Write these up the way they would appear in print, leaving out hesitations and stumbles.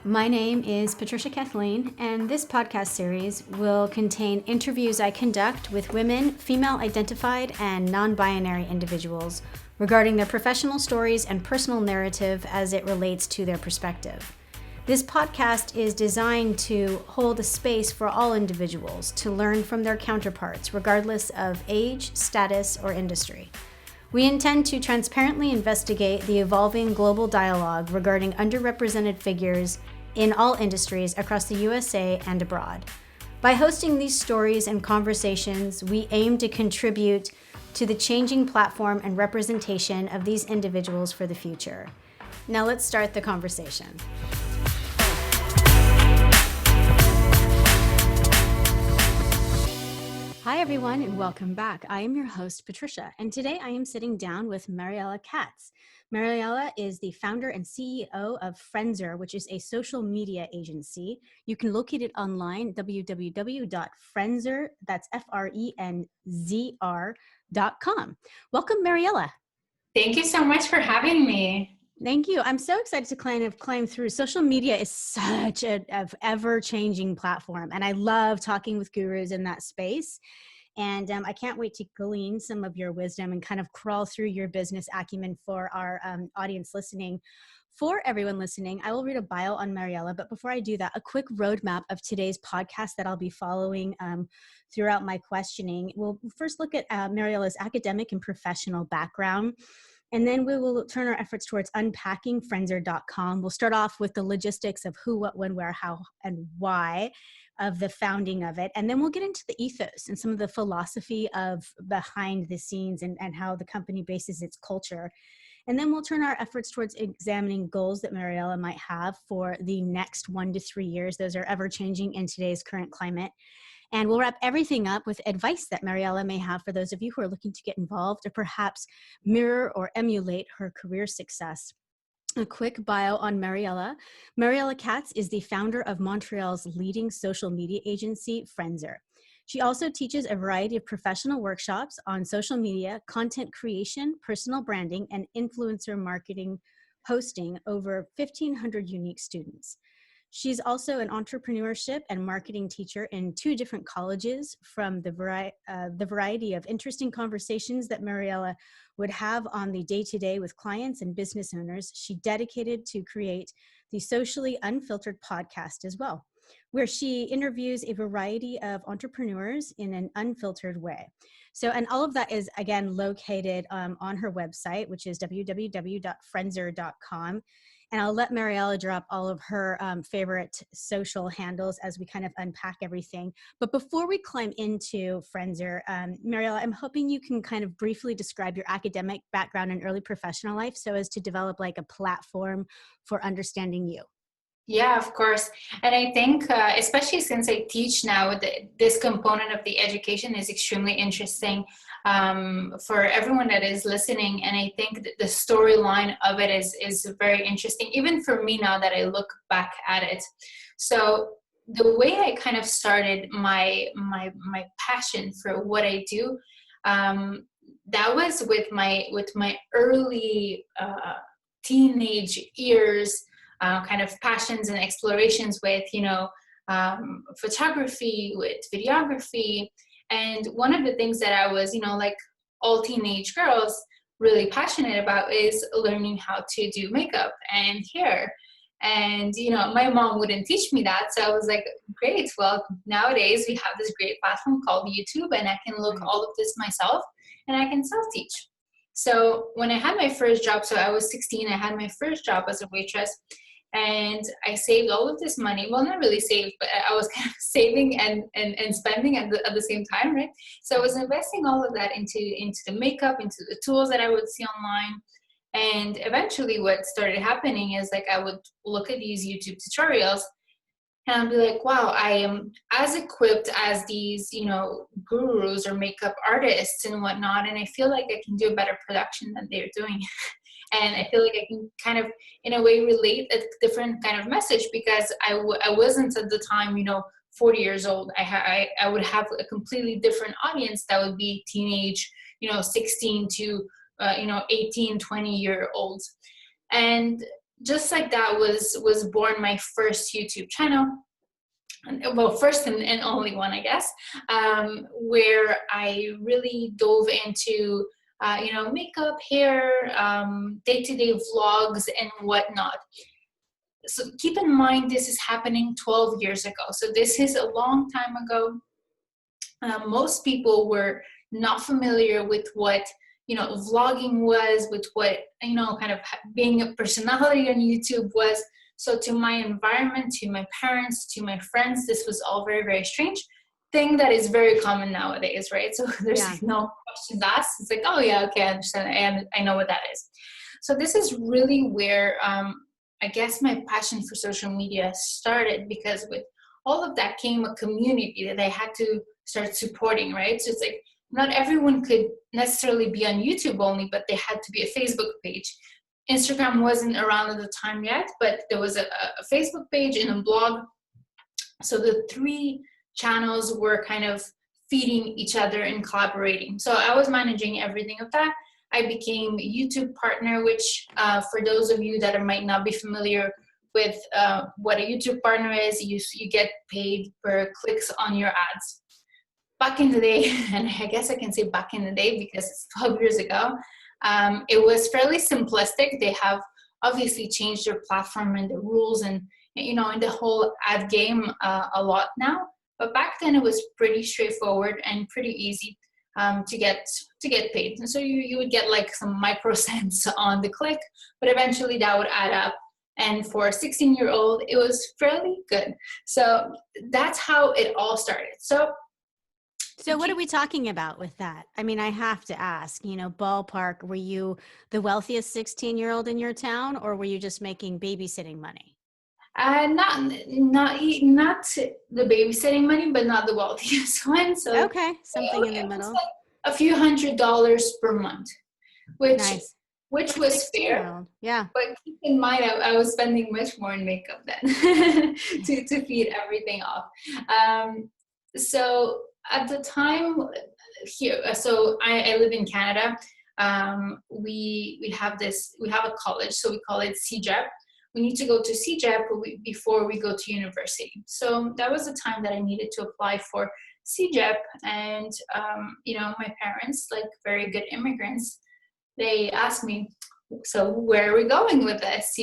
My name is Patricia Kathleen, and this podcast series will contain interviews I conduct with women, female-identified, and non-binary individuals regarding their professional stories and personal narrative as it relates to their perspective. This podcast is designed to hold a space for all individuals to learn from their counterparts, regardless of age, status, or industry. We intend to transparently investigate the evolving global dialogue regarding underrepresented figures in all industries across the USA and abroad. By hosting these stories and conversations, we aim to contribute to the changing platform and representation of these individuals for the future. Now let's start the conversation. Hi everyone, and welcome back. I am your host, Patricia, and today I am sitting down with Mariela Katz. Mariela is the founder and CEO of Frenzer, which is a social media agency. You can locate it online, www.frenzer, that's FRENZR.com. Welcome, Mariela. Thank you so much for having me. Thank you. I'm so excited to climb through. Social media is such an ever-changing platform, and I love talking with gurus in that space. And I can't wait to glean some of your wisdom and kind of crawl through your business acumen for our audience listening. For everyone listening, I will read a bio on Mariela, but before I do that, a quick roadmap of today's podcast that I'll be following throughout my questioning. We'll first look at Mariela's academic and professional background. And then we will turn our efforts towards unpacking Frenzer.com. We'll start off with the logistics of who, what, when, where, how, and why of the founding of it. And then we'll get into the ethos and some of the philosophy of behind the scenes and how the company bases its culture. And then we'll turn our efforts towards examining goals that Mariela might have for the next 1 to 3 years. Those are ever changing in today's current climate. And we'll wrap everything up with advice that Mariela may have for those of you who are looking to get involved or perhaps mirror or emulate her career success. A quick bio on Mariela. Mariela Katz is the founder of Montreal's leading social media agency, Frenzer. She also teaches a variety of professional workshops on social media, content creation, personal branding, and influencer marketing, hosting over 1,500 unique students. She's also an entrepreneurship and marketing teacher in 2 different colleges. From the variety of interesting conversations that Mariela would have on the day-to-day with clients and business owners, she dedicated to create the Socially Unfiltered podcast as well, where she interviews a variety of entrepreneurs in an unfiltered way. So, and all of that is, again, located on her website, which is www.frenzer.com. And I'll let Mariela drop all of her favorite social handles as we kind of unpack everything. But before we climb into Frenzer, Mariela, I'm hoping you can kind of briefly describe your academic background and early professional life so as to develop like a platform for understanding you. Yeah, of course. And I think, especially since I teach now, this component of the education is extremely interesting for everyone that is listening. And I think that the storyline of it is very interesting, even for me now that I look back at it. So the way I kind of started my passion for what I do, that was with my early teenage years. Kind of passions and explorations with, photography, with videography. And one of the things that I was, like all teenage girls, really passionate about is learning how to do makeup and hair. And, my mom wouldn't teach me that. So I was like, great. Well, nowadays we have this great platform called YouTube, and I can look all of this myself and I can self-teach. So when I had my first job, so I was 16, I had my first job as a waitress. And I saved all of this money. Well, not really saved, but I was kind of saving and spending at the same time, right? So I was investing all of that into the makeup, into the tools that I would see online. And eventually what started happening is like I would look at these YouTube tutorials and I'd be like, wow, I am as equipped as these, gurus or makeup artists and whatnot. And I feel like I can do a better production than they're doing. And I feel like I can kind of, in a way, relate a different kind of message because I wasn't at the time, 40 years old. I would have a completely different audience that would be teenage, 16 to, 18, 20-year-olds. And just like that was born my first YouTube channel. Well, first and only one, I guess, where I really dove into, makeup, hair, day-to-day vlogs and whatnot. So keep in mind, this is happening 12 years ago. So this is a long time ago. Most people were not familiar with what, vlogging was, with what, kind of being a personality on YouTube was. So to my environment, to my parents, to my friends, this was all very, very strange. Thing that is very common nowadays, right? So there's like no questions asked. It's like, oh yeah, okay, I understand. And I know what that is. So this is really where I guess my passion for social media started, because with all of that came a community that I had to start supporting, right? So it's like not everyone could necessarily be on YouTube only, but they had to be a Facebook page. Instagram wasn't around at the time yet, but there was a Facebook page and a blog. So the three channels were kind of feeding each other and collaborating. So I was managing everything of that. I became a YouTube partner, which for those of you that might not be familiar with what a YouTube partner is, you get paid per clicks on your ads. Back in the day, and I guess I can say back in the day because it's 12 years ago, it was fairly simplistic. They have obviously changed their platform and the rules and, in the whole ad game a lot now. But back then it was pretty straightforward and pretty easy to get paid. And so you would get like some micro cents on the click, but eventually that would add up. And for a 16-year-old, it was fairly good. So that's how it all started. So what are we talking about with that? I mean, I have to ask, ballpark, were you the wealthiest 16-year-old in your town, or were you just making babysitting money? Not the babysitting money, but not the wealthiest one. So okay, something in the middle. Like a few $100s per month, which nice. Which was fair. Yeah. But keep in mind, I was spending much more in makeup then to feed everything off. So at the time here, so I live in Canada. We have a college, so we call it CEGEP. We need to go to CEGEP before we go to university. So that was the time that I needed to apply for CEGEP. And, my parents, like very good immigrants, they asked me, so where are we going with this,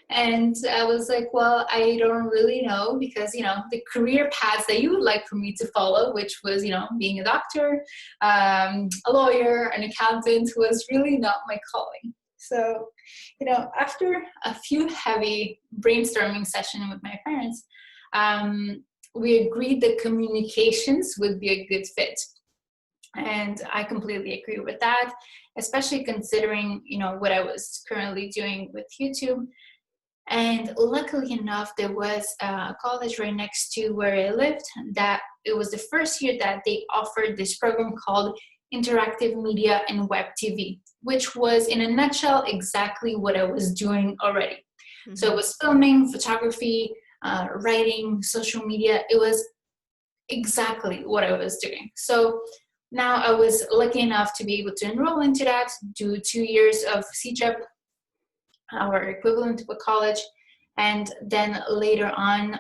And I was like, well, I don't really know, because, the career paths that you would like for me to follow, which was, being a doctor, a lawyer, an accountant, was really not my calling. So, after a few heavy brainstorming sessions with my parents, we agreed that communications would be a good fit. And I completely agree with that, especially considering, what I was currently doing with YouTube. And luckily enough, there was a college right next to where I lived that it was the first year that they offered this program called Interactive Media and Web TV, which was in a nutshell exactly what I was doing already. Mm-hmm. So it was filming, photography, writing, social media. It was exactly what I was doing. So now I was lucky enough to be able to enroll into that, do 2 years of CEGEP, our equivalent to a college, and then later on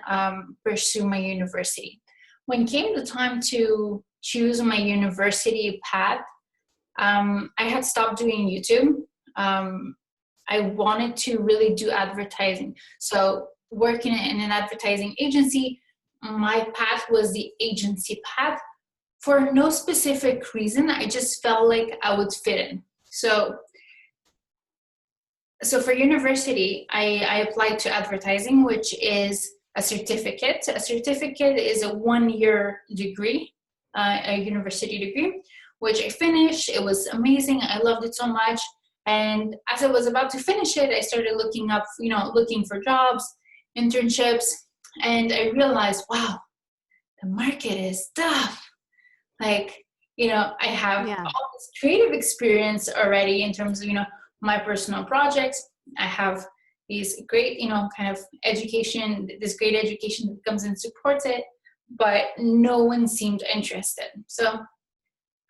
pursue my university. When came the time to choose my university path, I had stopped doing YouTube. I wanted to really do advertising. So working in an advertising agency, my path was the agency path. For no specific reason, I just felt like I would fit in. So for university, I applied to advertising, which is a certificate. A certificate is a 1-year degree, a university degree, which I finished. It was amazing. I loved it so much. And as I was about to finish it, I started looking for jobs, internships, and I realized, wow, the market is tough. I have all this creative experience already in terms of, my personal projects. I have these great, kind of education, this great education that comes and supports it, but no one seemed interested. So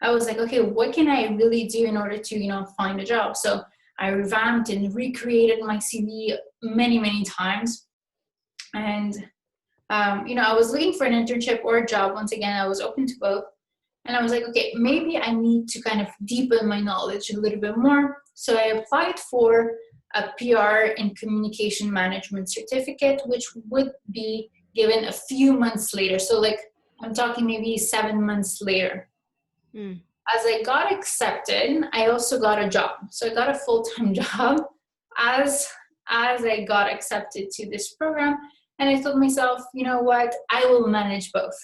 I was like, okay, what can I really do in order to, find a job? So I revamped and recreated my CV many, many times. And, I was looking for an internship or a job. Once again, I was open to both. And I was like, okay, maybe I need to kind of deepen my knowledge a little bit more. So I applied for a PR and communication management certificate, which would be given a few months later. So like, I'm talking maybe 7 months later. Mm. As I got accepted, I also got a job. So I got a full-time job as I got accepted to this program. And I told myself, you know what, I will manage both.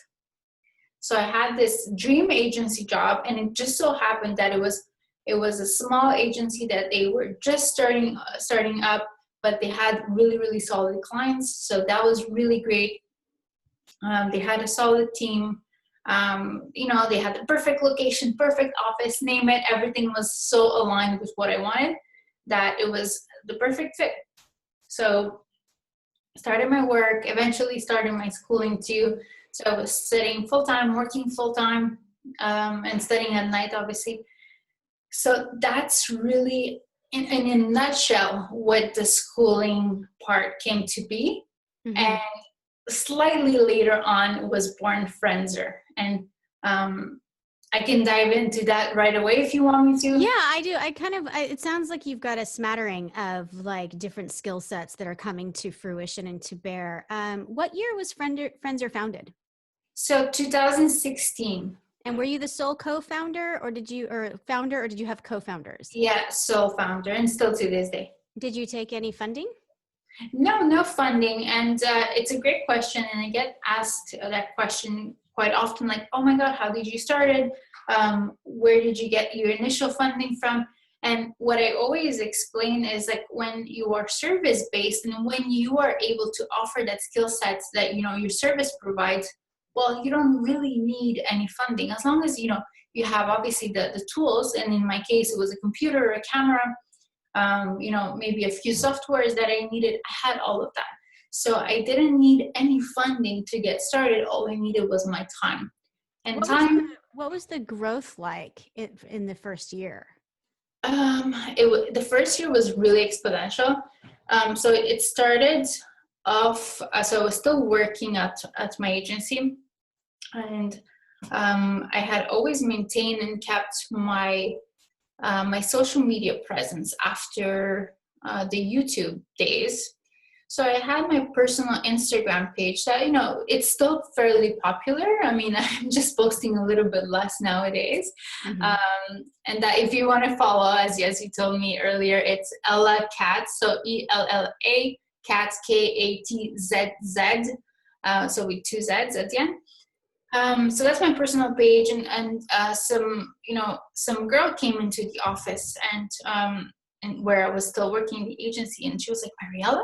So I had this dream agency job, and it just so happened that it was a small agency that they were just starting up, but they had really, really solid clients. So that was really great. They had a solid team. They had the perfect location, perfect office, name it. Everything was so aligned with what I wanted that it was the perfect fit. So started my work, eventually started my schooling too. So I was studying full-time, working full-time, and studying at night, obviously. So that's really, in a nutshell, what the schooling part came to be. Mm-hmm. And slightly later on was born Frenzer. And I can dive into that right away if you want me to. Yeah, I do. It sounds like you've got a smattering of like different skill sets that are coming to fruition and to bear. What year was Frenzer founded? So 2016. And were you the sole co-founder or did you have co-founders? Yeah, sole founder, and still to this day. Did you take any funding? No funding. And it's a great question. And I get asked that question quite often, like, oh my God, how did you start it? Where did you get your initial funding from? And what I always explain is like when you are service-based and when you are able to offer that skill sets that, your service provides, well, you don't really need any funding as long as, you have obviously the tools. And in my case, it was a computer or a camera, maybe a few softwares that I needed. I had all of that. So I didn't need any funding to get started. All I needed was my time. And what was the growth like in the first year? The first year was really exponential. So it started off, so I was still working at my agency. And I had always maintained and kept my social media presence after the YouTube days. So I had my personal Instagram page that, it's still fairly popular. I mean, I'm just posting a little bit less nowadays. Mm-hmm. And that if you want to follow, as you told me earlier, it's Ella Katz, so ELLA Katz, KATZZ, so with 2 Z's at the end. So that's my personal page, and some girl came into the office and where I was still working in the agency, and she was like, Mariela?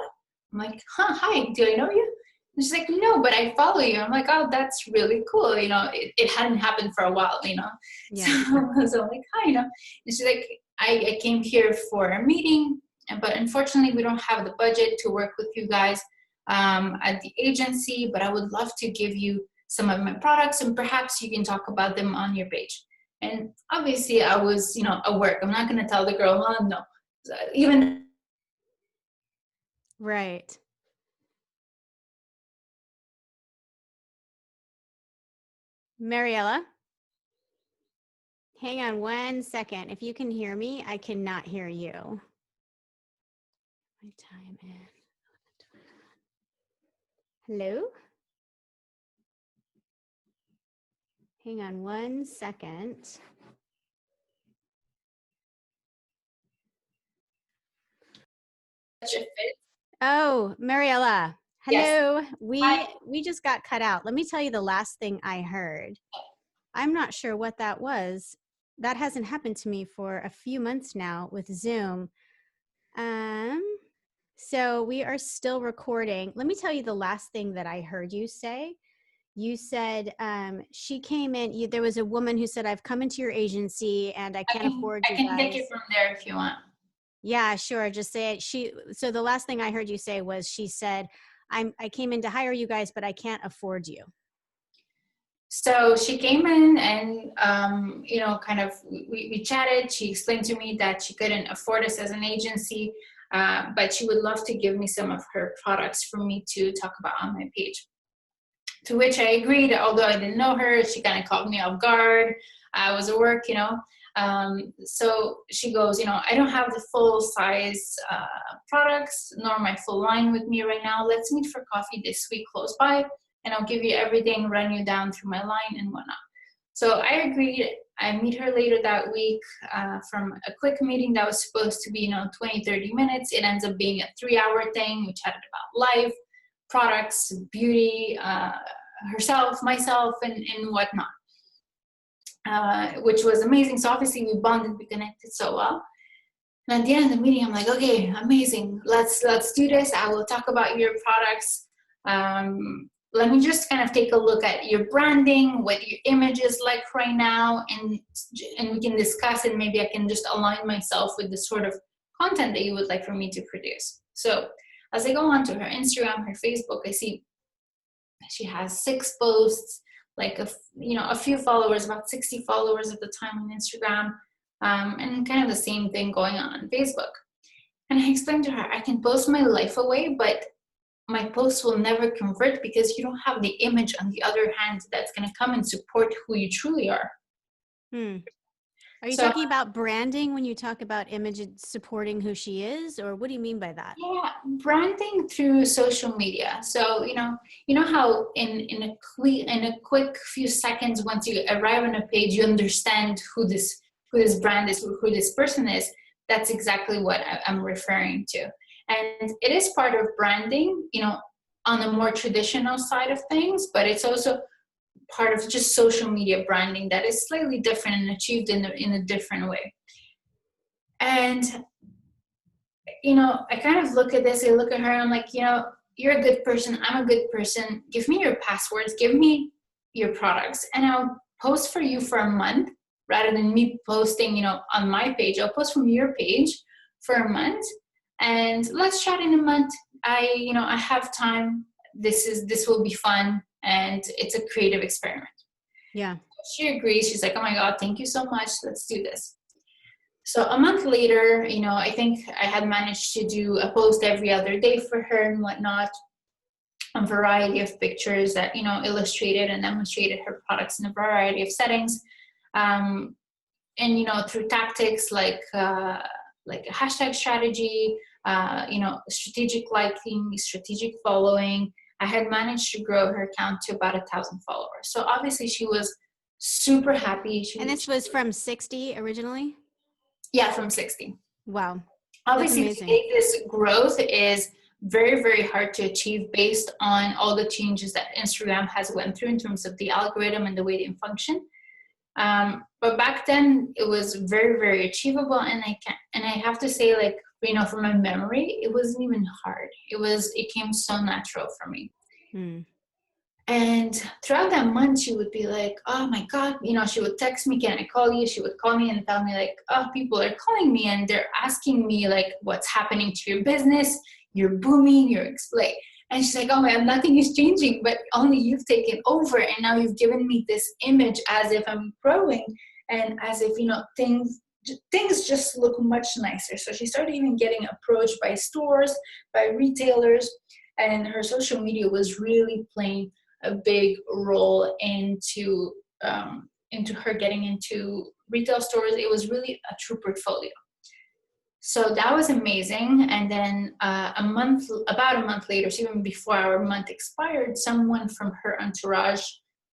I'm like, hi, do I know you? And she's like, no, but I follow you. I'm like, oh, that's really cool. It hadn't happened for a while, Yeah. So I'm like, hi, And she's like, I came here for a meeting, but unfortunately we don't have the budget to work with you guys at the agency, but I would love to give you some of my products and perhaps you can talk about them on your page. And obviously I was, at work. I'm not going to tell the girl, oh, no. Even right. Mariela, hang on 1 second. If you can hear me, I cannot hear you. My time in. Hello? Hang on 1 second. Oh, Mariela. Hello. Yes. We just got cut out. Let me tell you the last thing I heard. I'm not sure what that was. That hasn't happened to me for a few months now with Zoom. So we are still recording. Let me tell you the last thing that I heard you say. You said she came in. There was a woman who said, I've come into your agency and I can't afford you guys. I can take it from there if you want. Yeah, sure. Just say it. So the last thing I heard you say was she said, I came in to hire you guys, but I can't afford you. So she came in and, kind of, we chatted. She explained to me that she couldn't afford us as an agency, but she would love to give me some of her products for me to talk about on my page. To which I agreed, although I didn't know her. She kind of caught me off guard. I was at work, So she goes, I don't have the full size products nor my full line with me right now. Let's meet for coffee this week close by, and I'll give you everything, run you down through my line and whatnot. So I agreed. I meet her later that week from a quick meeting that was supposed to be, 20, 30 minutes. It ends up being a 3-hour thing. We chatted about life, products, beauty, herself, myself, and whatnot, which was amazing. So obviously we bonded, we connected so well. And at the end of the meeting, I'm like, okay, amazing. Let's do this. I will talk about your products. Let me just kind of take a look at your branding, what your image is like right now, and we can discuss it. Maybe I can just align myself with the sort of content that you would like for me to produce. So as I go on to her Instagram, her Facebook, I see she has 6 posts, like a few followers, about 60 followers at the time on Instagram, and kind of the same thing going on Facebook. And I explained to her, I can post my life away, but my posts will never convert because you don't have the image on the other hand that's going to come and support who you truly are. Are you talking about branding when you talk about image supporting who she is, or what do you mean by that? Yeah, branding through social media. So you know how in a quick few seconds, once you arrive on a page, you understand who this brand is, who this person is. That's exactly what I'm referring to. And it is part of branding, on the more traditional side of things, but it's also part of just social media branding that is slightly different and achieved in a different way. And, I kind of look at this, I look at her, and I'm like, you're a good person, I'm a good person. Give me your passwords, give me your products, and I'll post for you for a month rather than me posting, on my page. I'll post from your page for a month. And let's chat in a month. I have time. This will be fun, and it's a creative experiment. Yeah. She agrees. She's like, oh my God, thank you so much. Let's do this. So a month later, I think I had managed to do a post every other day for her and whatnot, a variety of pictures that, illustrated and demonstrated her products in a variety of settings. And, through tactics like a hashtag strategy, strategic liking, strategic following, I had managed to grow her account to about 1,000 followers. So obviously she was super happy. And this was from 60 originally? Yeah, from 60. Wow. Obviously today this growth is very, very hard to achieve based on all the changes that Instagram has went through in terms of the algorithm and the way they function. But back then it was very, very achievable, and I have to say, like, from my memory, it wasn't even hard. It came so natural for me. And throughout that month, she would be like, oh my God, she would text me, can I call you? She would call me and tell me like, oh, people are calling me and they're asking me like, what's happening to your business? You're booming, you're exploding. And she's like, oh man, nothing is changing, but only you've taken over. And now you've given me this image as if I'm growing and as if, things just look much nicer. So she started even getting approached by stores, by retailers, and her social media was really playing a big role into her getting into retail stores. It was really a true portfolio. So that was amazing. And then about a month later, so even before our month expired, someone from her entourage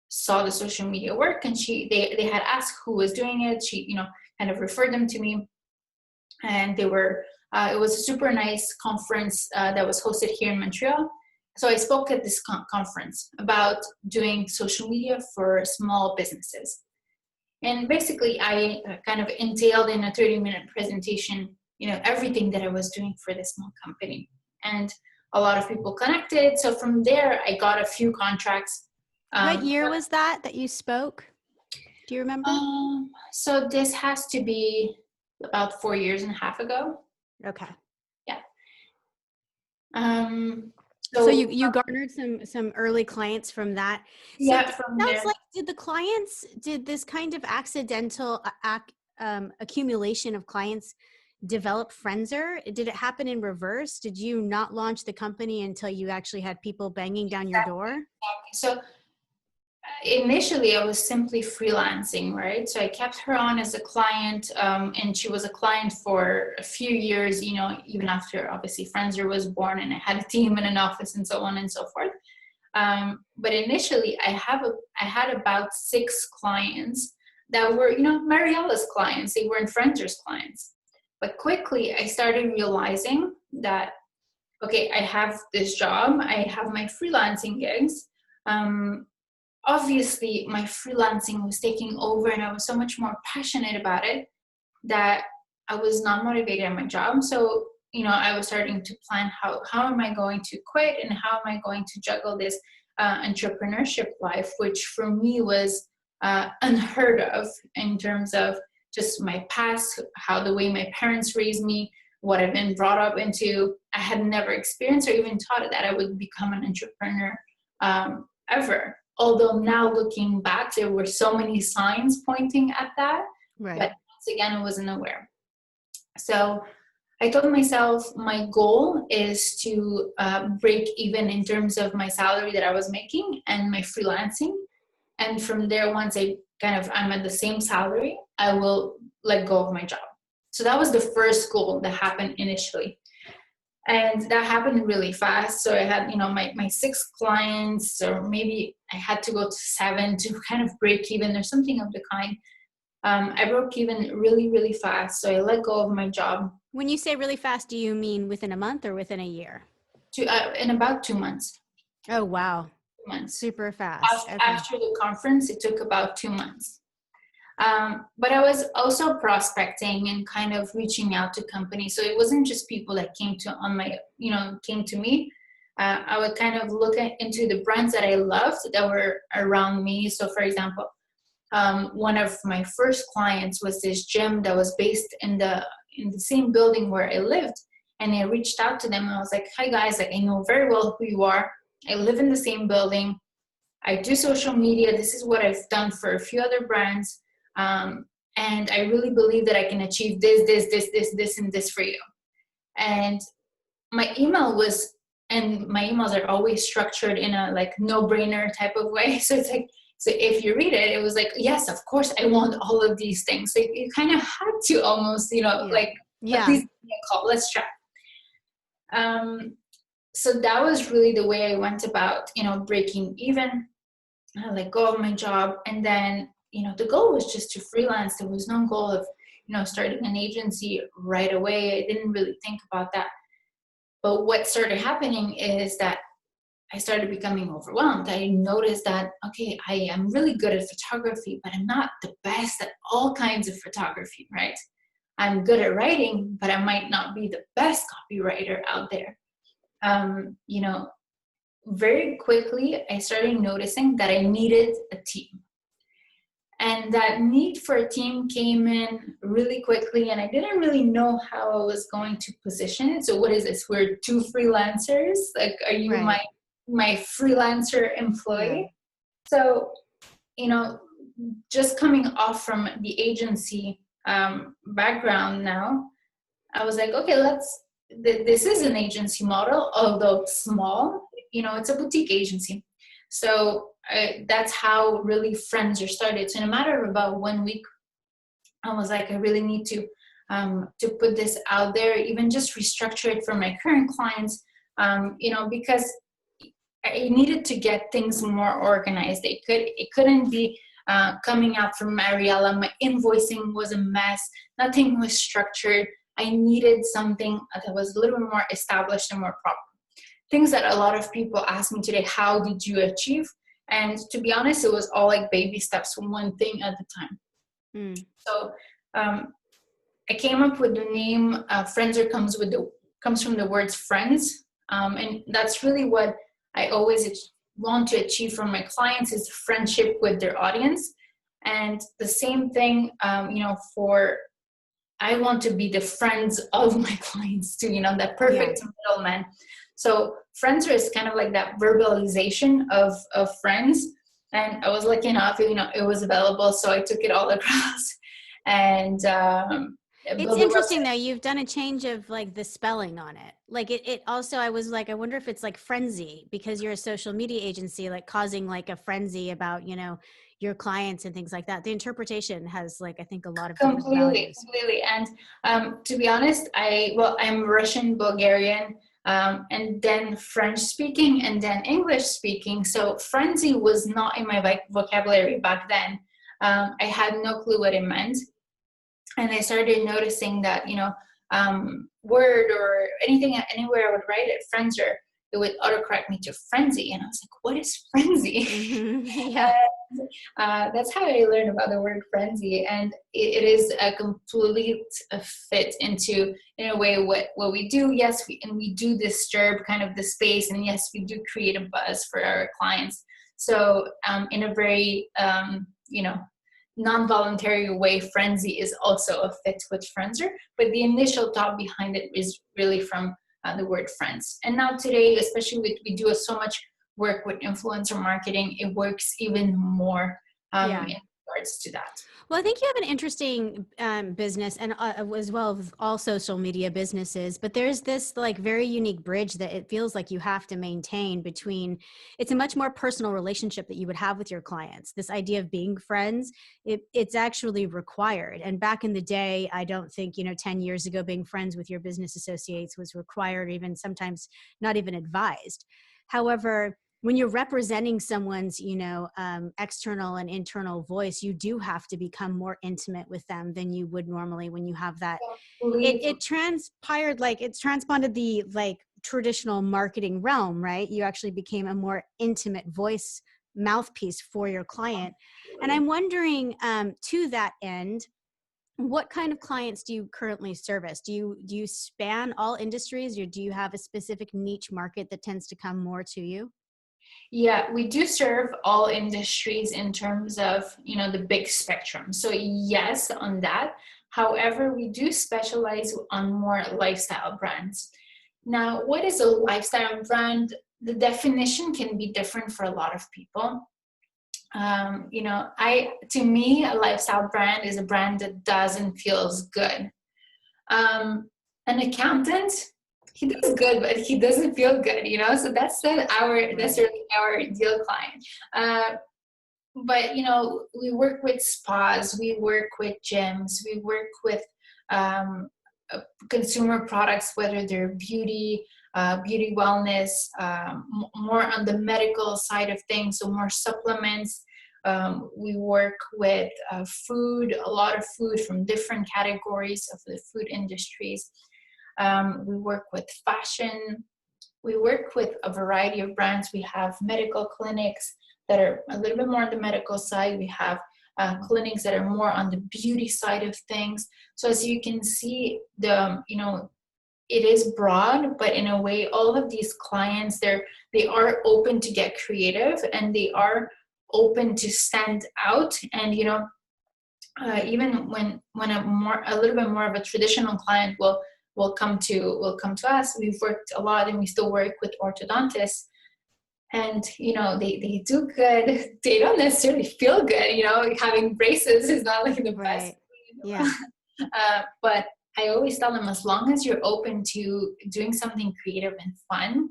saw the social media work, and they had asked who was doing it. She, kind of referred them to me, and it was a super nice conference that was hosted here in Montreal. So I spoke at this conference about doing social media for small businesses. And basically I kind of entailed in a 30-minute presentation, everything that I was doing for this small company. And a lot of people connected. So from there, I got a few contracts. What year was that you spoke? Do you remember? So this has to be about 4.5 years ago. Okay. Yeah. So you garnered some early clients from that. So Yeah, it from sounds there. like, did this kind of accidental accumulation of clients develop Friendster? Did it happen in reverse? Did you not launch the company until you actually had people banging down your door? So initially I was simply freelancing, right? So I kept her on as a client, and she was a client for a few years, even after obviously Friendster was born and I had a team and an office and so on and so forth. But initially I had about 6 clients that were, Mariela's clients. They weren't Friendster's clients. But quickly I started realizing that, okay, I have this job, I have my freelancing gigs. Obviously my freelancing was taking over and I was so much more passionate about it that I was not motivated at my job. So, I was starting to plan how am I going to quit and how am I going to juggle this entrepreneurship life, which for me was unheard of in terms of just my past, how the way my parents raised me, what I've been brought up into. I had never experienced or even thought that I would become an entrepreneur ever. Although now looking back, there were so many signs pointing at that. Right. But once again, I wasn't aware. So I told myself my goal is to break even in terms of my salary that I was making and my freelancing. And from there, once I'm at the same salary, I will let go of my job. So that was the first goal that happened initially. And that happened really fast. So I had, my 6 clients, or maybe I had to go to 7 to kind of break even or something of the kind. I broke even really, really fast. So I let go of my job. When you say really fast, do you mean within a month or within a year? In about 2 months. Oh, wow. 2 months. Super fast. After the conference, it took about 2 months. But I was also prospecting and kind of reaching out to companies. So it wasn't just people that came to me. I would kind of look into the brands that I loved that were around me. So for example, one of my first clients was this gym that was based in the same building where I lived. And I reached out to them and I was like, hi guys, I know very well who you are. I live in the same building. I do social media. This is what I've done for a few other brands. And I really believe that I can achieve this, and this for you. And my emails are always structured in a no-brainer type of way. So it's so if you read it, it was like, yes, of course, I want all of these things. So you kind of had to almost, please give me a call. Let's chat. So that was really the way I went about, breaking even. I let go of my job, and then the goal was just to freelance. There was no goal of, starting an agency right away. I didn't really think about that. But what started happening is that I started becoming overwhelmed. I noticed that, okay, I am really good at photography, but I'm not the best at all kinds of photography, right? I'm good at writing, but I might not be the best copywriter out there. Very quickly, I started noticing that I needed a team. And that need for a team came in really quickly, and I didn't really know how I was going to position it. So what is this? We're 2 freelancers? Are you my freelancer employee? Right. So, just coming off from the agency background now, I was like, okay, this is an agency model, although small, it's a boutique agency. So that's how really Friendster started. So in a matter of about 1 week, I was like, I really need to put this out there, even just restructure it for my current clients, because I needed to get things more organized. It couldn't be coming out from Mariela. My invoicing was a mess. Nothing was structured. I needed something that was a little bit more established and more proper. Things that a lot of people ask me today, how did you achieve? And to be honest, it was all like baby steps, one thing at a time. So I came up with the name. Friendster comes from the words friends, and that's really what I always want to achieve from my clients, is friendship with their audience. And the same thing, I want to be the friends of my clients too. That perfect middleman. So friends is kind of like that verbalization of friends. And I was lucky enough, it was available. So I took it all across and It's built a interesting website. though, you've done a change of like the spelling on it. Like it also, I was like, I wonder if it's like frenzy because you're a social media agency, like causing like a frenzy about, your clients and things like that. The interpretation has like, I think a lot of different Completely, values. completely. And to be honest, I'm Russian, Bulgarian, and then French speaking, and then English speaking. So frenzy was not in my vocabulary back then. I had no clue what it meant. And I started noticing that, word or anything, anywhere I would write it, frenzer, it would autocorrect me to frenzy. And I was like, what is frenzy? Yeah. And that's how I learned about the word frenzy. And it is a complete fit into, in a way, what we do. Yes, we do disturb kind of the space. And yes, we do create a buzz for our clients. So in a very, non-voluntary way, frenzy is also a fit with frenzer, but the initial thought behind it is really from the word friends. And now today, especially we do so much work with influencer marketing, it works even more in regards to that. Well, I think you have an interesting business and as well as all social media businesses, but there's this like very unique bridge that it feels like you have to maintain between, it's a much more personal relationship that you would have with your clients. This idea of being friends, it's actually required. And back in the day, I don't think, 10 years ago, being friends with your business associates was required, even sometimes not even advised. However, when you're representing someone's, external and internal voice, you do have to become more intimate with them than you would normally when you have that. It transpired, like it's transponded the like traditional marketing realm, right? You actually became a more intimate voice mouthpiece for your client. And I'm wondering, to that end, what kind of clients do you currently service? Do you span all industries, or do you have a specific niche market that tends to come more to you? Yeah, we do serve all industries in terms of, the big spectrum. So yes, on that. However, we do specialize on more lifestyle brands. Now, what is a lifestyle brand? The definition can be different for a lot of people. To me, a lifestyle brand is a brand that does and feels good. An accountant, he does good, but he doesn't feel good, So that's that's really our ideal client. But we work with spas, we work with gyms, we work with consumer products, whether they're beauty, beauty wellness, more on the medical side of things, so more supplements. We work with food, a lot of food from different categories of the food industries. We work with fashion. We work with a variety of brands. We have medical clinics that are a little bit more on the medical side. We have clinics that are more on the beauty side of things. So as you can see, it is broad, but in a way, all of these clients, they are open to get creative, and they are open to stand out. And even when a little bit more of a traditional client will come to us, we've worked a lot, and we still work with orthodontists. And they do good. They don't necessarily feel good. Having braces is not like the best. Yeah. But I always tell them, as long as you're open to doing something creative and fun,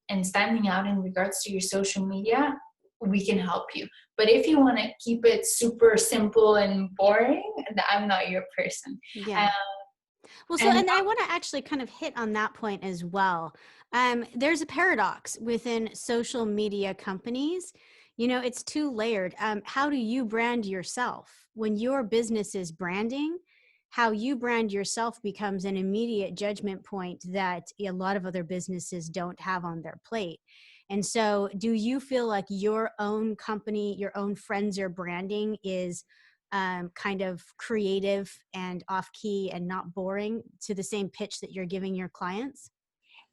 and standing out in regards to your social media, we can help you. But if you want to keep it super simple and boring, I'm not your person. Yeah. Well, so, and I want to actually kind of hit on that point as well. There's a paradox within social media companies. It's two layered. How do you brand yourself? When your business is branding, how you brand yourself becomes an immediate judgment point that a lot of other businesses don't have on their plate. And so do you feel like your own company, your own Friendser branding is kind of creative and off key and not boring to the same pitch that you're giving your clients?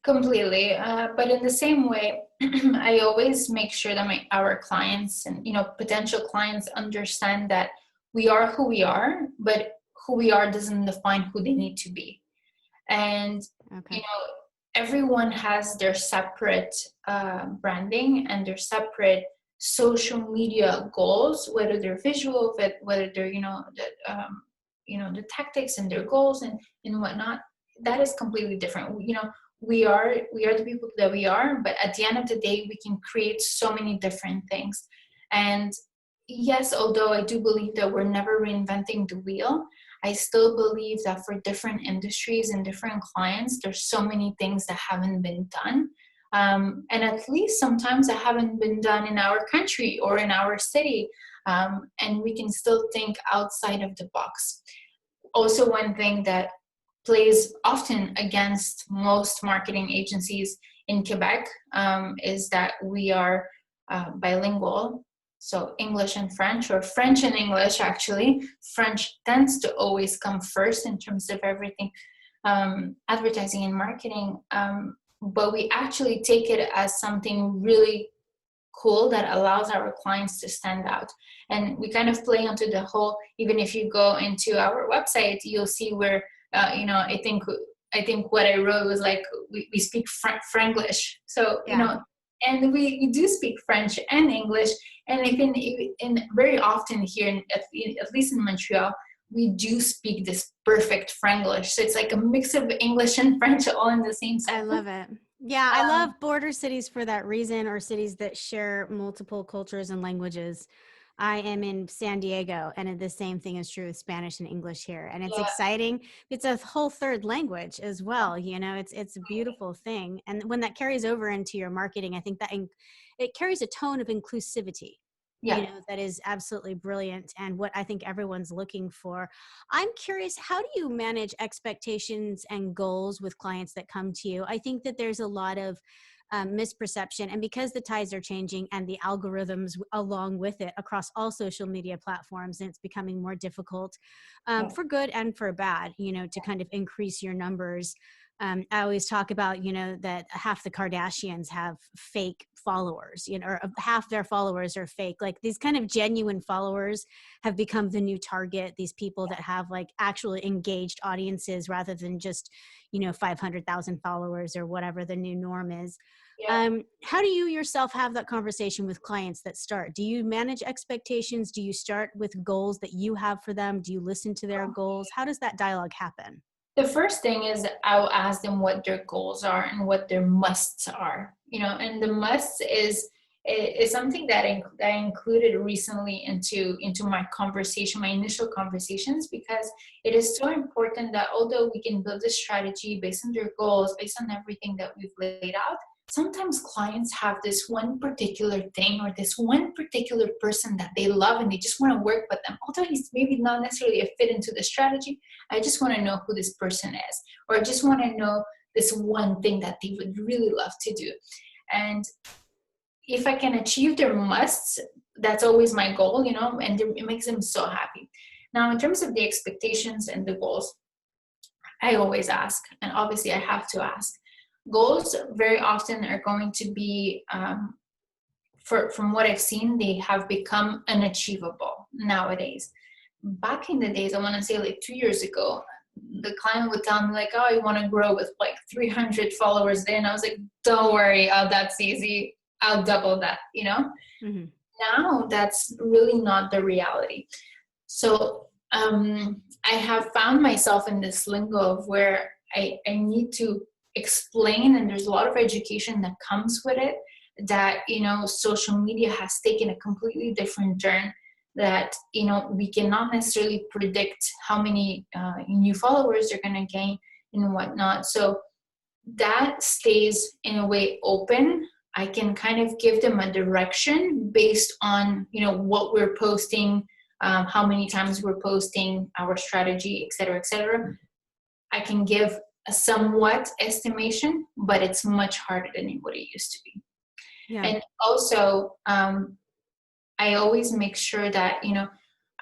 Completely. But in the same way, I always make sure that our clients and, potential clients understand that we are who we are, but who we are doesn't define who they need to be. And, Okay. everyone has their separate branding and their separate social media goals, whether they're visual, whether they're, the tactics and their goals and whatnot. That is completely different. We are the people that we are, but at the end of the day, we can create so many different things. And yes, although I do believe that we're never reinventing the wheel, I still believe that for different industries and different clients, there's so many things that haven't been done. And at least sometimes that haven't been done in our country or in our city. And we can still think outside of the box. Also, one thing that plays often against most marketing agencies in Quebec is that we are bilingual. So English and French, or French and English, actually. French tends to always come first in terms of everything, advertising and marketing. But we actually take it as something really cool that allows our clients to stand out. And we kind of play onto the whole, even if you go into our website, you'll see where, I think what I wrote was like, we speak Franglish. So, Yeah. and we do speak French and English. And I think in very often here, at least in Montreal, we do speak this perfect Franglish. So it's like a mix of English and French all in the same sentence. I love it. Yeah, I love border cities for that reason, or cities that share multiple cultures and languages. I am in San Diego, and the same thing is true with Spanish and English here. And it's exciting. It's a whole third language as well. It's a beautiful thing. And when that carries over into your marketing, I think that it carries a tone of inclusivity. That is absolutely brilliant, and what I think everyone's looking for. I'm curious, how do you manage expectations and goals with clients that come to you? I think that there's a lot of misperception, and because the tides are changing and the algorithms along with it across all social media platforms, and it's becoming more difficult for good and for bad, to kind of increase your numbers. I always talk about, that half the Kardashians have fake followers, or half their followers are fake. Like, these kind of genuine followers have become the new target. These people that have like actually engaged audiences rather than just, 500,000 followers or whatever the new norm is. How do you yourself have that conversation with clients that start? Do you manage expectations? Do you start with goals that you have for them? Do you listen to their goals? How does that dialogue happen? The first thing is I'll ask them what their goals are and what their musts are, and the musts is something that I included recently into my conversation, my initial conversations, because it is so important that although we can build a strategy based on their goals, based on everything that we've laid out, sometimes clients have this one particular thing or this one particular person that they love and they just want to work with them. Although he's maybe not necessarily a fit into the strategy, I just want to know who this person is, or I just want to know this one thing that they would really love to do. And if I can achieve their musts, that's always my goal, and it makes them so happy. Now, in terms of the expectations and the goals, I always ask, and obviously I have to ask. Goals very often are going to be, from what I've seen, they have become unachievable nowadays. Back in the days, I want to say like 2 years ago, the client would tell me like, oh, I want to grow with like 300 followers a day. And I was like, don't worry, that's easy. I'll double that, Mm-hmm. Now that's really not the reality. So I have found myself in this lingo of where I need to explain, and there's a lot of education that comes with it, that social media has taken a completely different turn, that we cannot necessarily predict how many new followers they're going to gain and whatnot. So that stays in a way open. I can kind of give them a direction based on what we're posting, how many times we're posting, our strategy, et cetera, et cetera. I can give a somewhat estimation, but it's much harder than what it used to be. Yeah. And also, I always make sure that,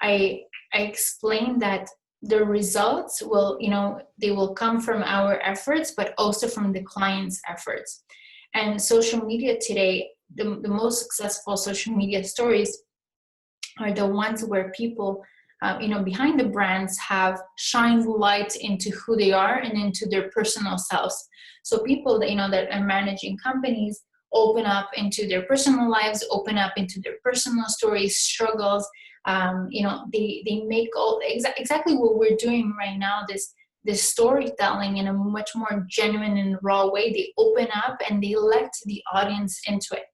I explain that the results will, they will come from our efforts, but also from the client's efforts. And social media today, the most successful social media stories are the ones where people behind the brands have shined light into who they are and into their personal selves. So people that, that are managing companies open up into their personal lives, open up into their personal stories, struggles. They make exactly what we're doing right now, this storytelling in a much more genuine and raw way. They open up and they let the audience into it.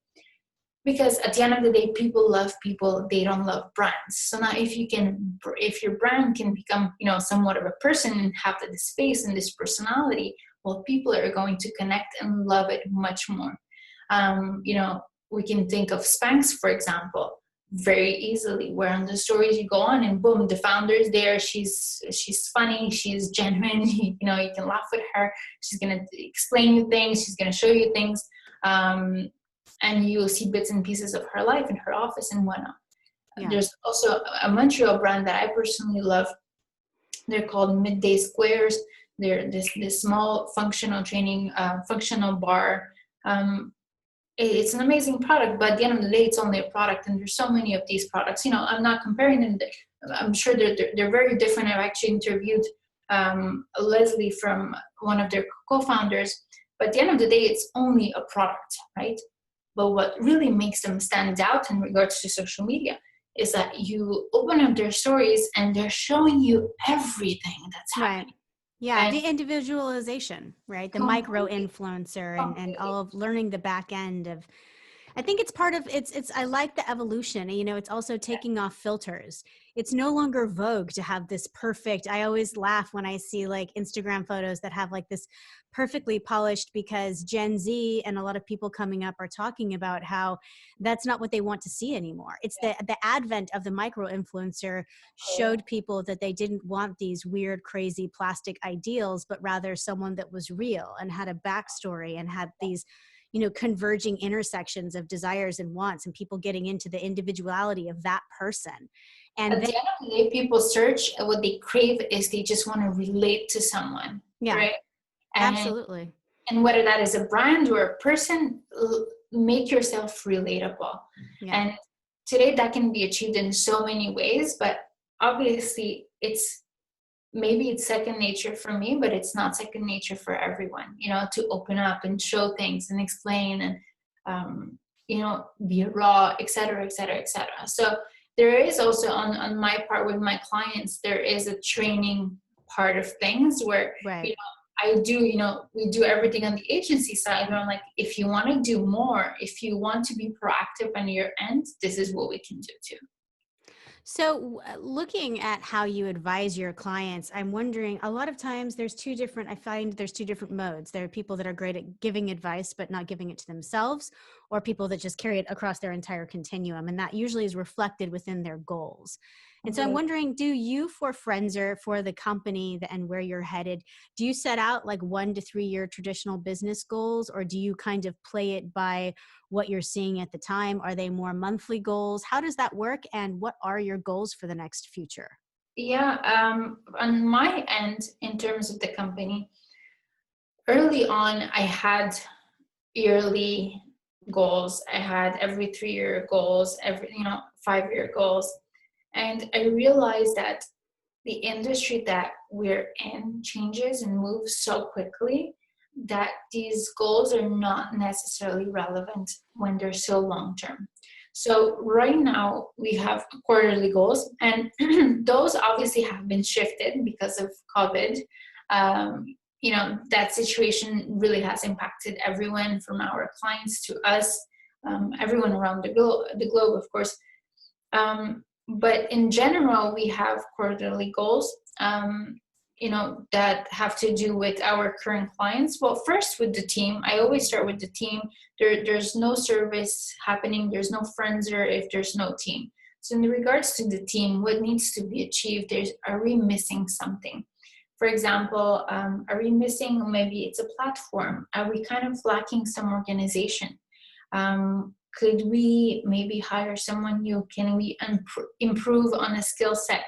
Because at the end of the day, people love people, they don't love brands. So now if your brand can become, somewhat of a person and have this space and this personality, well, people are going to connect and love it much more. We can think of Spanx, for example, very easily, where on the stories you go on and boom, the founder's there. She's funny, she's genuine, you can laugh with her. She's going to explain you things, she's going to show you things. And you will see bits and pieces of her life in her office and whatnot. Yeah. There's also a Montreal brand that I personally love. They're called Midday Squares. They're this small functional training, functional bar. It's an amazing product, but at the end of the day, it's only a product, and there's so many of these products. I'm not comparing them. I'm sure they're very different. I've actually interviewed Leslie from one of their co-founders, but at the end of the day, it's only a product, right? But what really makes them stand out in regards to social media is that you open up their stories and they're showing you everything that's happening. Right. Yeah, and the individualization, right? The micro influencer and all of learning the back end of, I think it's part of I like the evolution. It's also taking off filters. It's no longer vogue to have this perfect. I always laugh when I see like Instagram photos that have like this perfectly polished, because Gen Z and a lot of people coming up are talking about how that's not what they want to see anymore. It's the advent of the micro influencer showed people that they didn't want these weird, crazy plastic ideals, but rather someone that was real and had a backstory and had these converging intersections of desires and wants, and people getting into the individuality of that person. And at the end of the day, people search, what they crave is they just want to relate to someone. Yeah, right? Absolutely. And whether that is a brand or a person, make yourself relatable. Yeah. And today that can be achieved in so many ways, but obviously maybe it's second nature for me, but it's not second nature for everyone, to open up and show things and explain and, be raw, et cetera, et cetera, et cetera. So there is also on my part with my clients, there is a training part of things where, right. I do, we do everything on the agency side. I'm like, if you want to do more, if you want to be proactive on your end, this is what we can do too. So looking at how you advise your clients, I'm wondering, a lot of times I find there's two different modes. There are people that are great at giving advice, but not giving it to themselves, or people that just carry it across their entire continuum. And that usually is reflected within their goals. And so I'm wondering, do you, for Frenzer, for the company and where you're headed, do you set out like 1 to 3 year traditional business goals, or do you kind of play it by what you're seeing at the time? Are they more monthly goals? How does that work? And what are your goals for the next future? Yeah, on my end, in terms of the company, early on, I had yearly goals. I had every 3-year goals, 5-year goals. And I realized that the industry that we're in changes and moves so quickly that these goals are not necessarily relevant when they're so long-term. So right now we have quarterly goals, and those obviously have been shifted because of COVID. That situation really has impacted everyone, from our clients to us, everyone around the globe, of course. But in general, we have quarterly goals, that have to do with our current clients. Well, first with the team, I always start with the team. There's no service happening. There's no Frenzer if there's no team. So in regards to the team, what needs to be achieved? Are we missing something? For example, are we missing, maybe it's a platform? Are we kind of lacking some organization? Could we maybe hire someone new? Can we improve on a skill set?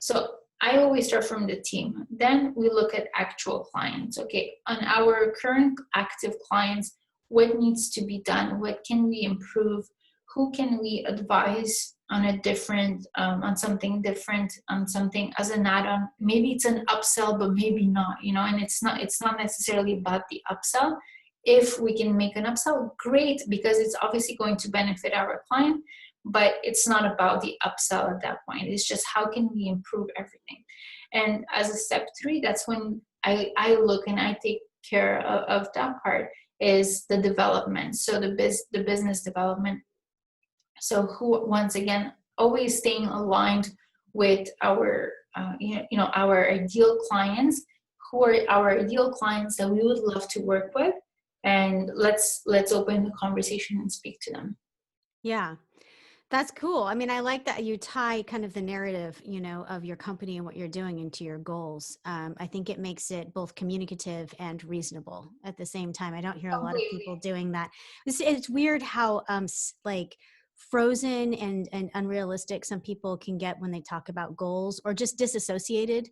So I always start from the team. Then we look at actual clients. Okay, on our current active clients, what needs to be done? What can we improve? who can we advise on a different, on something different, on something as an add-on. Maybe it's an upsell, but maybe not, and it's not necessarily about the upsell. If we can make an upsell, great, because it's obviously going to benefit our client, but it's not about the upsell at that point. It's just how can we improve everything. And as a step 3, that's when I look and I take care of that part, is the development. So the business development. So who, once again, always staying aligned with our our ideal clients. Who are our ideal clients that we would love to work with, and let's open the conversation and speak to them. Yeah. That's cool. I mean, I like that you tie kind of the narrative, of your company and what you're doing into your goals. I think it makes it both communicative and reasonable at the same time. I don't hear a lot of people doing that. It's weird how like frozen and unrealistic some people can get when they talk about goals, or just disassociated.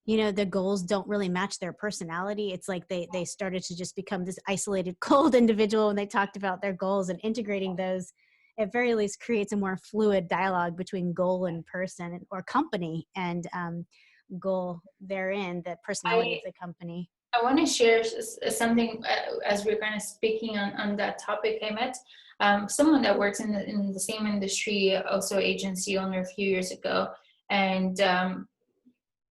The goals don't really match their personality. It's like they started to just become this isolated, cold individual when they talked about their goals, and integrating those at very least creates a more fluid dialogue between goal and person, or company and goal therein, the personality of the company. I want to share something as we're kind of speaking on that topic. I met someone that works in the same industry, also agency owner, a few years ago, and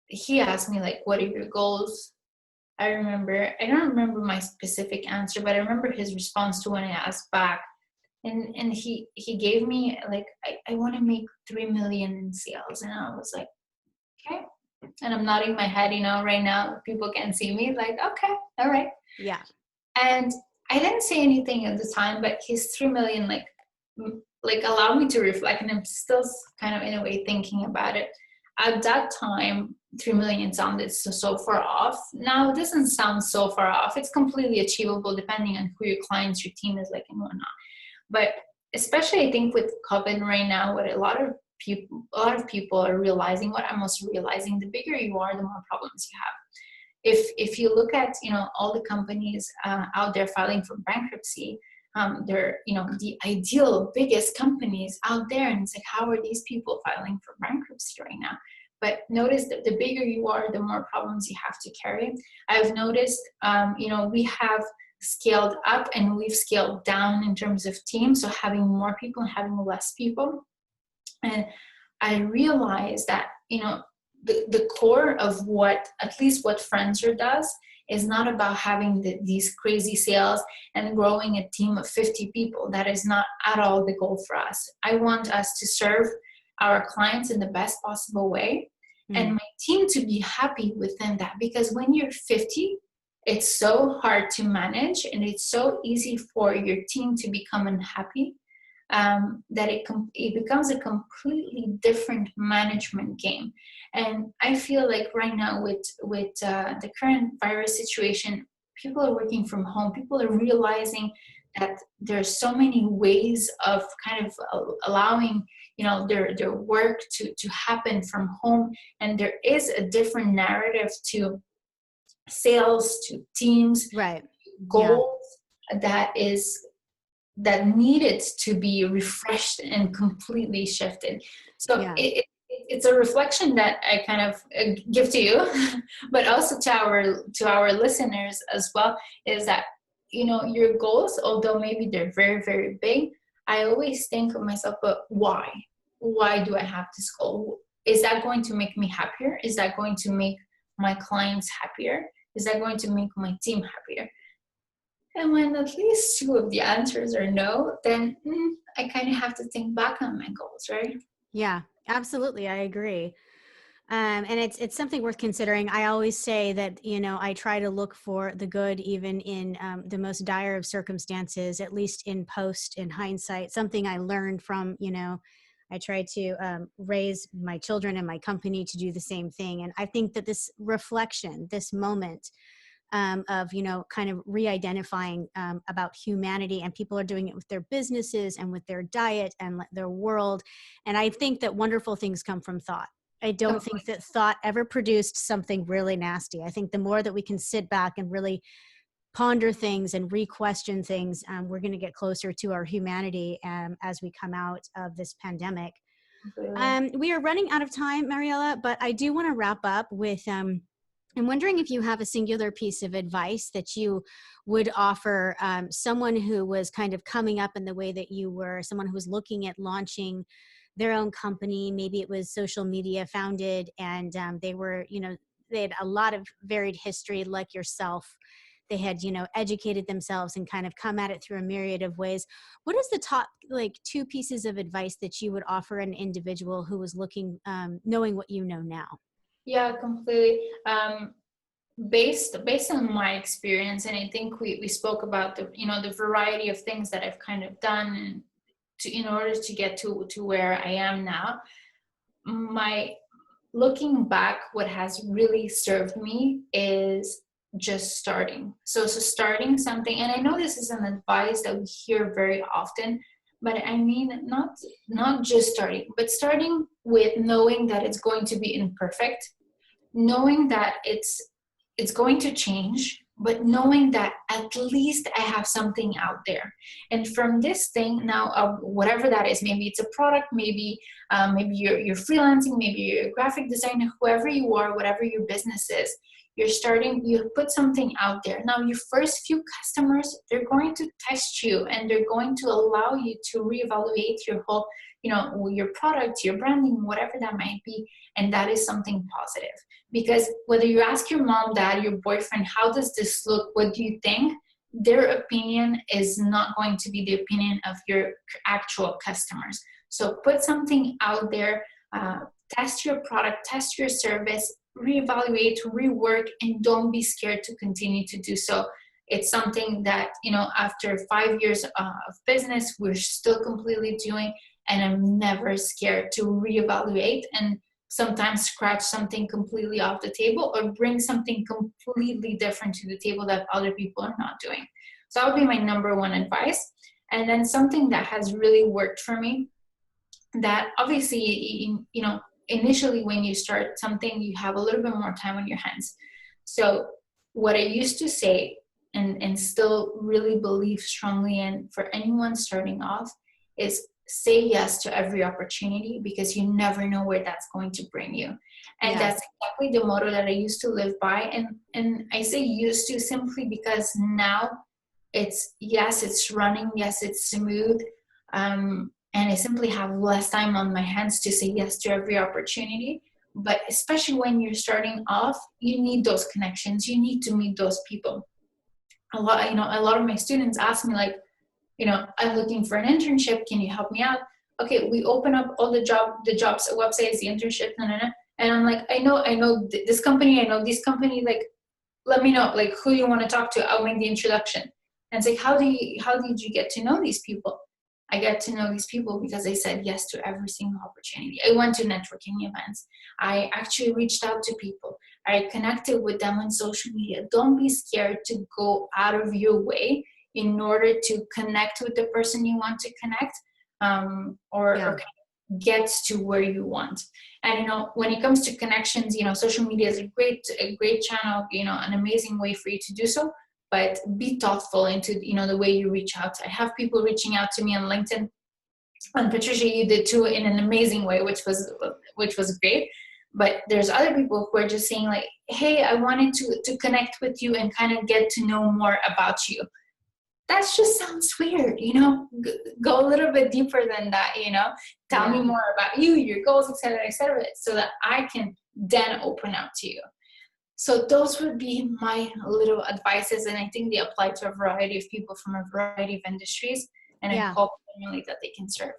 he asked me, like, what are your goals? I don't remember my specific answer, but I remember his response to when I asked back. And he gave me, like, I want to make 3 million in sales. And I was like, okay. And I'm nodding my head, right now people can't see me, like, okay, all right. Yeah. And I didn't say anything at the time, but his 3 million, like allowed me to reflect. And I'm still kind of in a way thinking about it. At that time, 3 million sounded so far off. Now it doesn't sound so far off. It's completely achievable depending on who your clients, your team is like, and whatnot. But especially I think with COVID right now, what a lot of people are realizing, what I'm also realizing, the bigger you are, the more problems you have. If you look at, all the companies out there filing for bankruptcy, they're, the ideal biggest companies out there. And it's like, how are these people filing for bankruptcy right now? But notice that the bigger you are, the more problems you have to carry. I've noticed, we have scaled up and we've scaled down in terms of teams, so having more people and having less people. And I realized that the core of what, at least what Friendster does, is not about having these crazy sales and growing a team of 50 people. That is not at all the goal for us. I want us to serve our clients in the best possible way, and my team to be happy within that, because when you're 50, it's so hard to manage, and it's so easy for your team to become unhappy that it becomes a completely different management game. And I feel like right now with the current virus situation, people are working from home. People are realizing that there's so many ways of kind of allowing their work to happen from home, and there is a different narrative to sales, to teams, right, goals, that needed to be refreshed and completely shifted. So it's a reflection that I kind of give to you, but also to our listeners as well, is that your goals, although maybe they're very, very big, I always think of myself, but why do I have this goal? Is that going to make me happier? Is that going to make my clients happier? Is that going to make my team happier? And when at least 2 of the answers are no, then I kind of have to think back on my goals, right? Yeah, absolutely. I agree. And it's something worth considering. I always say that, I try to look for the good, even in the most dire of circumstances, at least in hindsight, something I learned from, I try to raise my children and my company to do the same thing. And I think that this reflection, this moment of, kind of re-identifying about humanity, and people are doing it with their businesses and with their diet and their world. And I think that wonderful things come from thought. I don't think that thought ever produced something really nasty. I think the more that we can sit back and really ponder things and re-question things, we're going to get closer to our humanity as we come out of this pandemic. We are running out of time, Mariela, but I do want to wrap up with, I'm wondering if you have a singular piece of advice that you would offer someone who was kind of coming up in the way that you were, someone who was looking at launching their own company. Maybe it was social media founded, and they were, they had a lot of varied history like yourself. They had, educated themselves and kind of come at it through a myriad of ways. What is the top, like, two pieces of advice that you would offer an individual who was looking, knowing what you know now? Yeah, completely. Based on my experience, and I think we spoke about the variety of things that I've kind of done in order to get to where I am now. My looking back, what has really served me is just starting. So starting something, and I know this is an advice that we hear very often, but I mean not just starting, but starting with knowing that it's going to be imperfect, knowing that it's going to change, but knowing that at least I have something out there. And from this thing now, whatever that is, maybe it's a product, maybe you're freelancing, maybe you're a graphic designer, whoever you are, whatever your business is, you put something out there. Now, your first few customers, they're going to test you, and they're going to allow you to reevaluate your whole, your product, your branding, whatever that might be. And that is something positive. Because whether you ask your mom, dad, your boyfriend, how does this look? What do you think? Their opinion is not going to be the opinion of your actual customers. So put something out there, test your product, test your service, reevaluate, rework, and don't be scared to continue to do so. It's something that, after 5 years of business, we're still completely doing, and I'm never scared to reevaluate and sometimes scratch something completely off the table or bring something completely different to the table that other people are not doing. So that would be my number one advice. And then something that has really worked for me, that obviously, initially when you start something, you have a little bit more time on your hands. So what I used to say and still really believe strongly in for anyone starting off is say yes to every opportunity, because you never know where that's going to bring you. And that's exactly the motto that I used to live by. And I say used to simply because now it's running, yes, it's smooth. And I simply have less time on my hands to say yes to every opportunity. But especially when you're starting off, you need those connections. You need to meet those people. A lot of my students ask me, like, I'm looking for an internship. Can you help me out? Okay, we open up all the jobs websites, the internship, and I'm like, I know this company, I know this company. Like, let me know, like, who you want to talk to. I'll make the introduction. And it's like, how did you get to know these people? I get to know these people because I said yes to every single opportunity. I went to networking events. I actually reached out to people. I connected with them on social media. Don't be scared to go out of your way in order to connect with the person you want to connect, or get to where you want. And when it comes to connections, social media is a great channel, an amazing way for you to do so. But be thoughtful into the way you reach out. I have people reaching out to me on LinkedIn, and Patricia, you did too, in an amazing way, which was great. But there's other people who are just saying, like, hey, I wanted to connect with you and kind of get to know more about you. That just sounds weird, go a little bit deeper than that, tell me more about you, your goals, et cetera, so that I can then open up to you. So those would be my little advices, and I think they apply to a variety of people from a variety of industries, and I hope really that they can serve.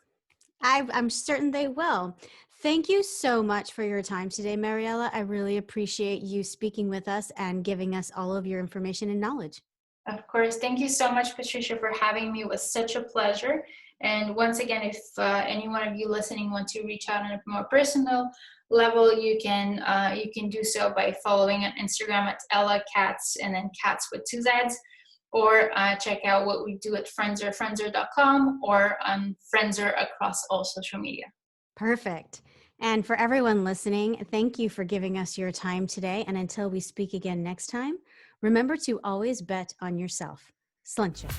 I'm certain they will. Thank you so much for your time today, Mariela. I really appreciate you speaking with us and giving us all of your information and knowledge. Of course. Thank you so much, Patricia, for having me. It was such a pleasure. And once again, if any one of you listening want to reach out on a more personal level, you can do so by following on Instagram at Ella Katz, and then Katz with 2 Z's, or check out what we do at friendser.com or on Friendser across all social media. Perfect. And for everyone listening, thank you for giving us your time today. And until we speak again next time, Remember to always bet on yourself. Slancha.